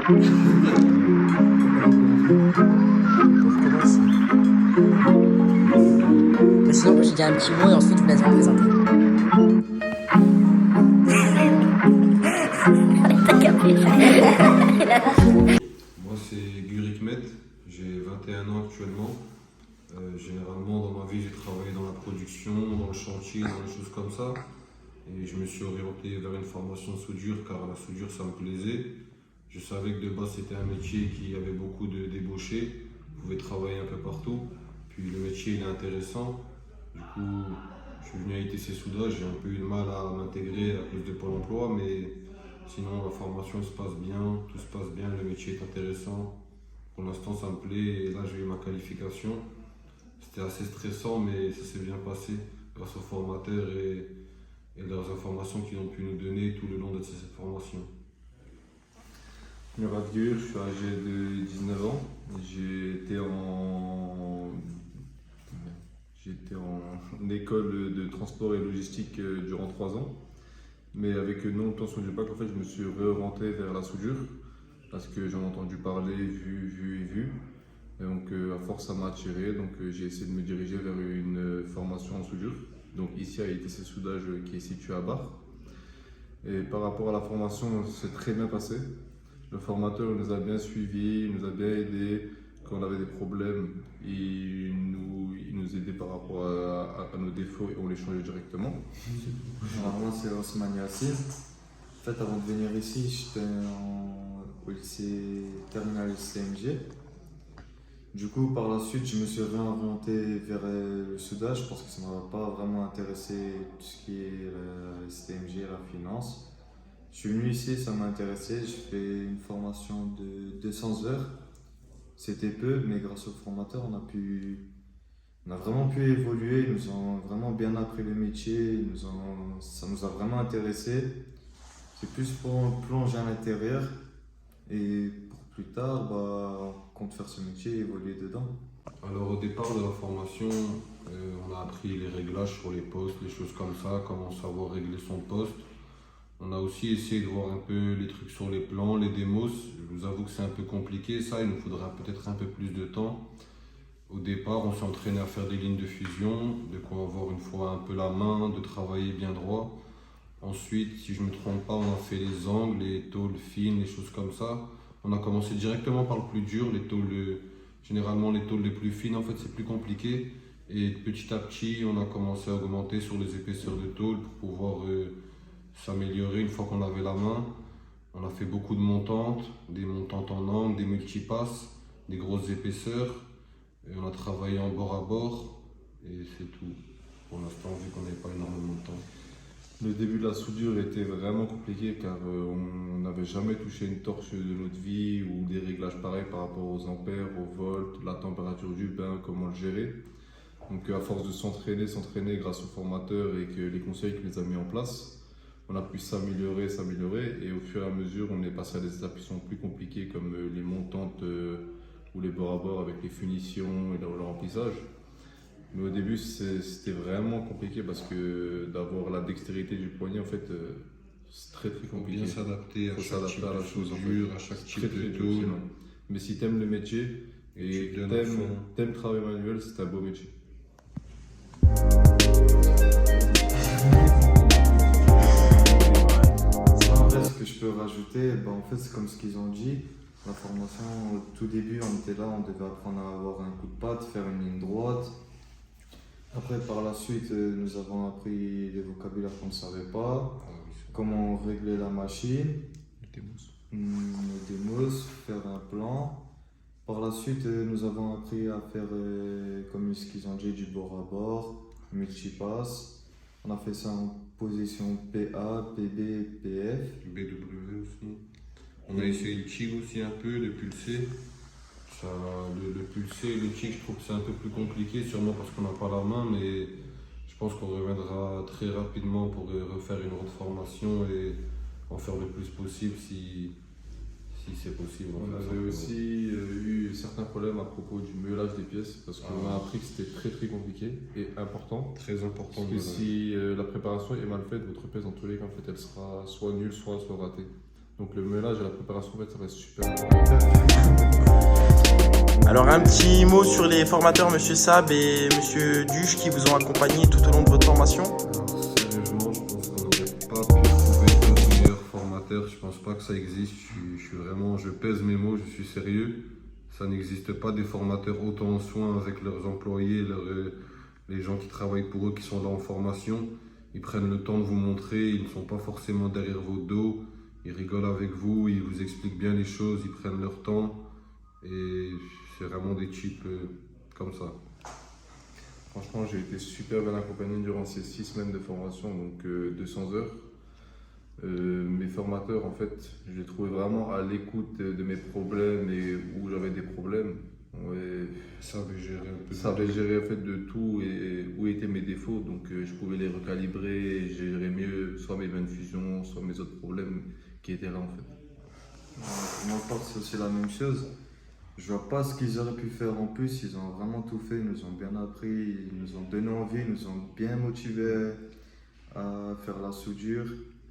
commencer. Mais sinon, moi, j'ai dit un petit mot et ensuite je vous laisse vous présenter. Moi, c'est Gurik Met, j'ai 21 ans actuellement. Généralement, dans ma vie, j'ai travaillé dans la production, dans le chantier, dans des choses comme ça. Et je me suis orienté vers une formation de soudure car la soudure, ça me plaisait. Je savais que de base, c'était un métier qui avait beaucoup de débauchés. Vous pouvez travailler un peu partout. Puis le métier, il est intéressant. Du coup, je suis venu à ITC Souda, j'ai un peu eu de mal à m'intégrer à cause de Pôle emploi, mais sinon, la formation se passe bien, tout se passe bien, le métier est intéressant. Pour l'instant, ça me plaît et là, j'ai eu ma qualification. C'était assez stressant, mais ça s'est bien passé grâce aux formateurs et leurs informations qu'ils ont pu nous donner tout le long de cette formation. Murat Gur, je suis âgé de 19 ans. J'étais en école de transport et logistique durant 3 ans. Mais avec non obtention du bac, en fait, je me suis réorienté vers la soudure parce que j'en ai entendu parler, vu. Et donc, à force, ça m'a attiré. Donc, j'ai essayé de me diriger vers une formation en soudure. Donc, ici à ITC Soudage qui est situé à Bar. Et par rapport à la formation, c'est très bien passé. Le formateur nous a bien suivis, il nous a bien aidés. Quand on avait des problèmes, il nous aidait par rapport à nos défauts et on les changeait directement. Alors moi c'est Osman Yassine. En fait avant de venir ici j'étais au lycée terminal CMG. Du coup par la suite je me suis réorienté vers le soudage parce que ça ne m'a pas vraiment intéressé tout ce qui est le CMG, la finance. Je suis venu ici, ça m'a intéressé, j'ai fait une formation de 200 heures. C'était peu mais grâce au formateur on a vraiment pu évoluer, ils nous ont vraiment bien appris le métier, ça nous a vraiment intéressés. C'est plus pour plonger à l'intérieur et pour plus tard, on compte faire ce métier et évoluer dedans. Alors au départ de la formation, on a appris les réglages sur les postes, des choses comme ça, comment savoir régler son poste. On a aussi essayé de voir un peu les trucs sur les plans, les démos. Je vous avoue que c'est un peu compliqué ça, il nous faudra peut-être un peu plus de temps. Au départ, on s'est entraîné à faire des lignes de fusion, de quoi avoir une fois un peu la main, de travailler bien droit. Ensuite, si je ne me trompe pas, on a fait les angles, les tôles fines, les choses comme ça. On a commencé directement par le plus dur, généralement les tôles les plus fines, en fait c'est plus compliqué. Et petit à petit, on a commencé à augmenter sur les épaisseurs de tôle pour pouvoir s'améliorer une fois qu'on avait la main. On a fait beaucoup de montantes, des montantes en angle, des multipasses, des grosses épaisseurs. Et on a travaillé en bord à bord et c'est tout pour l'instant vu qu'on n'avait pas énormément de temps. Le début de la soudure était vraiment compliqué car on n'avait jamais touché une torche de notre vie ou des réglages pareils par rapport aux ampères, aux volts, la température du bain, comment le gérer. Donc à force de s'entraîner grâce au formateur et que les conseils qu'il nous a mis en place, on a pu s'améliorer et au fur et à mesure on est passé à des étapes qui sont plus compliquées comme les montantes ou les bords à bord avec les finitions et le remplissage. Mais au début c'était vraiment compliqué parce que d'avoir la dextérité du poignet en fait c'est très compliqué. Il faut bien s'adapter à chaque type de soudure, à chaque type de dur, tôle. Mais si t'aimes le métier et que t'aimes travailler manuel, c'est un beau métier. En fait, ce que je peux rajouter, en fait, c'est comme ce qu'ils ont dit. La formation, au tout début, on était là, on devait apprendre à avoir un coup de patte, faire une ligne droite. Après, par la suite, nous avons appris des vocabulaires qu'on ne savait pas, comment régler la machine, le démos, faire un plan. Par la suite, nous avons appris à faire, comme ce qu'ils ont dit, du bord à bord, multipass. On a fait ça en position PA, PB, PF. BW aussi. On a essayé le TIG aussi un peu, le pulsé. Le pulsé et le TIG, je trouve que c'est un peu plus compliqué, sûrement parce qu'on n'a pas la main, mais je pense qu'on reviendra très rapidement pour refaire une autre formation et en faire le plus possible si c'est possible. On avait aussi eu certains problèmes à propos du meulage des pièces parce qu'on a appris que c'était très compliqué et important. Très important. Parce que si la préparation est mal faite, votre pièce dans tous les cas en fait, elle sera soit nulle, soit ratée. Donc le mélange et la préparation, en fait, ça reste super. Alors un petit mot sur les formateurs, Monsieur Sab et Monsieur Duche, qui vous ont accompagné tout au long de votre formation. Alors, sérieusement, je pense qu'on n'aurait pas pu trouver d'autres meilleurs formateurs. Je pense pas que ça existe. Je pèse mes mots, je suis sérieux. Ça n'existe pas des formateurs autant en soin avec leurs employés, les gens qui travaillent pour eux, qui sont là en formation. Ils prennent le temps de vous montrer, ils ne sont pas forcément derrière votre dos. Ils rigolent avec vous, ils vous expliquent bien les choses, ils prennent leur temps. Et c'est vraiment des types comme ça. Franchement, j'ai été super bien accompagné durant ces 6 semaines de formation, donc 200 heures. Mes formateurs, en fait, je les trouvais vraiment à l'écoute de mes problèmes et où j'avais des problèmes. Ouais, Ça avait géré un peu. ça avait géré en fait de tout et où étaient mes défauts, donc je pouvais les recalibrer et gérer mieux soit mes veines fusions, soit mes autres problèmes qui étaient là en fait. Pour ma part, c'est aussi la même chose. Je vois pas ce qu'ils auraient pu faire en plus. Ils ont vraiment tout fait. Ils nous ont bien appris. Ils nous ont donné envie. Ils nous ont bien motivés à faire la soudure.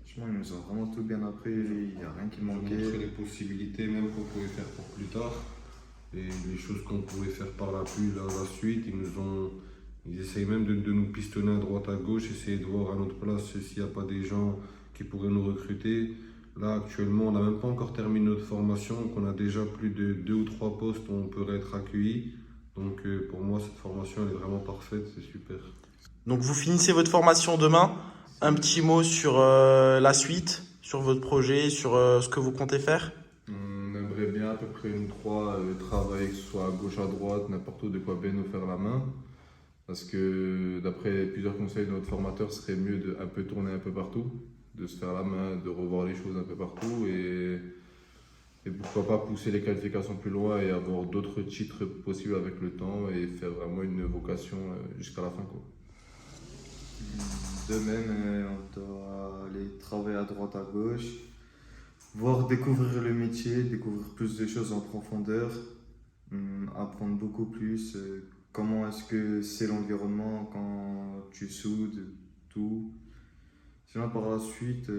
Franchement, ils nous ont vraiment tout bien appris. Il n'y a rien qui Ils nous ont montré manquait. les possibilités même qu'on pouvait faire pour plus tard. Et les choses qu'on pouvait faire par la suite. Ils essayent même de nous pistonner à droite à gauche, essayer de voir à notre place s'il n'y a pas des gens qui pourraient nous recruter. Là, actuellement, on n'a même pas encore terminé notre formation, donc on a déjà plus de 2 ou 3 postes où on pourrait être accueilli. Donc pour moi, cette formation, elle est vraiment parfaite, c'est super. Donc vous finissez votre formation demain. Un petit mot sur la suite, sur votre projet, sur ce que vous comptez faire. On aimerait bien à peu près une 3 travailler, que ce soit à gauche, à droite, n'importe où, de quoi bien nous faire la main. Parce que d'après plusieurs conseils de notre formateur, ce serait mieux de un peu tourner un peu partout, de se faire la main, de revoir les choses un peu partout et pourquoi pas pousser les qualifications plus loin et avoir d'autres titres possibles avec le temps et faire vraiment une vocation jusqu'à la fin, quoi. De même, on doit aller travailler à droite, à gauche, voir découvrir le métier, découvrir plus de choses en profondeur, apprendre beaucoup plus. Comment est-ce que c'est l'environnement quand tu soudes, tout. Sinon, par la suite,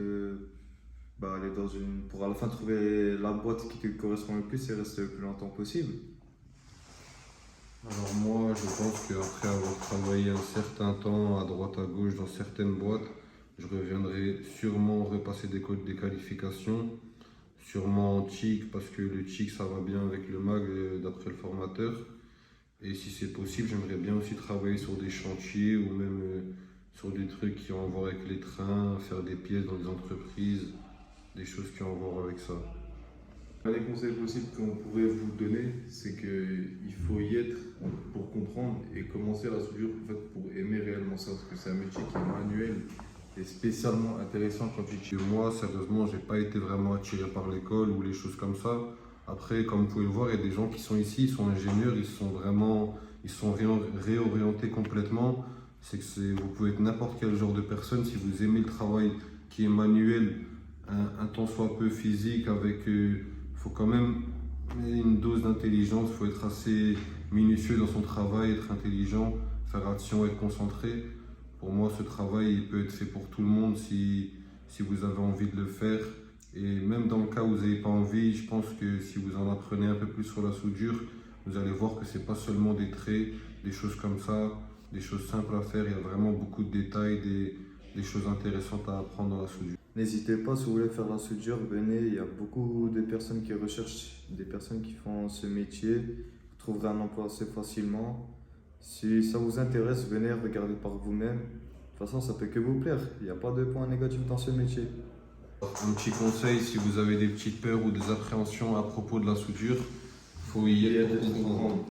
aller pour à la fin trouver la boîte qui te correspond le plus et rester le plus longtemps possible. Alors moi, je pense qu'après avoir travaillé un certain temps à droite à gauche dans certaines boîtes, je reviendrai sûrement repasser des qualifications, sûrement en TIC parce que le TIC ça va bien avec le MAG d'après le formateur. Et si c'est possible, j'aimerais bien aussi travailler sur des chantiers ou même sur des trucs qui ont à voir avec les trains, faire des pièces dans les entreprises, des choses qui ont à voir avec ça. Les conseils possibles qu'on pourrait vous donner, c'est qu'il faut y être pour comprendre et commencer la soudure en fait, pour aimer réellement ça, parce que c'est un métier qui est manuel et spécialement intéressant quand tu Et moi, sérieusement, j'ai pas été vraiment attiré par l'école ou les choses comme ça. Après, comme vous pouvez le voir, il y a des gens qui sont ici, ils sont ingénieurs, ils sont réorientés complètement. Vous pouvez être n'importe quel genre de personne si vous aimez le travail qui est manuel, un tant soit peu physique, faut quand même une dose d'intelligence, il faut être assez minutieux dans son travail, être intelligent, faire action, être concentré. Pour moi, ce travail il peut être fait pour tout le monde si vous avez envie de le faire. Et même dans le cas où vous n'avez pas envie, je pense que si vous en apprenez un peu plus sur la soudure, vous allez voir que ce n'est pas seulement des traits, des choses comme ça, des choses simples à faire. Il y a vraiment beaucoup de détails, des choses intéressantes à apprendre dans la soudure. N'hésitez pas, si vous voulez faire la soudure, venez. Il y a beaucoup de personnes qui recherchent, des personnes qui font ce métier. Vous trouverez un emploi assez facilement. Si ça vous intéresse, venez regarder par vous-même. De toute façon, ça peut que vous plaire. Il n'y a pas de point négatif dans ce métier. Un petit conseil, si vous avez des petites peurs ou des appréhensions à propos de la soudure, il faut y être pour comprendre.